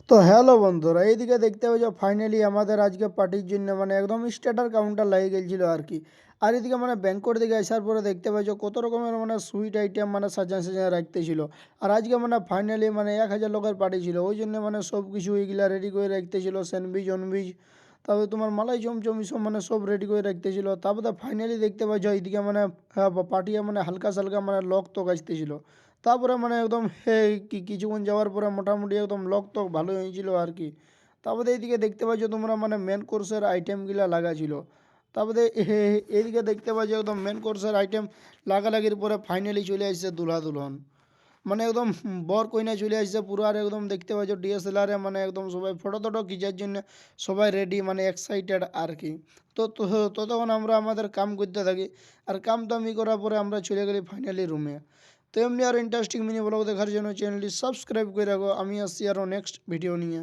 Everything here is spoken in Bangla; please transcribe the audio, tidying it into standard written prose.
তো হ্যালো বন্ধুরা, এইদিকে দেখতে পাচ্ছ ফাইনালি আমাদের আজকে পার্টির জন্য মানে একদম স্টার্টার কাউন্টার লাগিয়ে গেছিল আর কি। আর এদিকে মানে ব্যাংকট দিকে আসার পরে দেখতে পাচ্ছ কত রকমের মানে সুইট আইটেম মানে সাজা সাজা রাখতেছিল। আর আজকে মানে ফাইনালি মানে 1,000 লোকের পার্টি ছিল, ওই জন্য মানে সব কিছু এইগুলা রেডি করে রাখতেছিল, স্যান্ডউইচ অনউইচ, তারপরে তোমার মালাই চমচম সব মানে সব রেডি করে রাখতেছিল। তারপরে ফাইনালি দেখতে পাচ্ছ এইদিকে মানে পার্টি মানে হালকা সালকা মানে লক তো আসতেছিল। তারপরে মানে একদম কিছুক্ষণ যাওয়ার পরে মোটামুটি একদম লক তো ভালো হয়েছিল আর কি। তারপরে এইদিকে দেখতে পাচ্ছ তোমরা মানে মেন কোর্সের আইটেমগুলা লাগা ছিল। তারপরে এইদিকে দেখতে পাচ্ছ একদম মেন কোর্সের আইটেম লাগালাগির পরে ফাইনালি চলে আসছে দুলহা দুলহন, মানে একদম বর কইনা চলে আসছে পুরো। আর একদম দেখতে পাচ্ছ ডিএসএলআরে মানে একদম সবাই ফটো টটো খিচার জন্য সবাই রেডি মানে এক্সাইটেড আর কি। ততক্ষণ আমরা আমাদের কাম করতে থাকি। আর কাম টামি করার পরে আমরা চলে গেলি ফাইনালি রুমে। তো এমনি আর ইন্টারেস্টিং মিনি ব্লগ দেখার জন্য চ্যানেলটি সাবস্ক্রাইব করে রাখো। আমি আসছি আরও নেক্সট ভিডিও নিয়ে।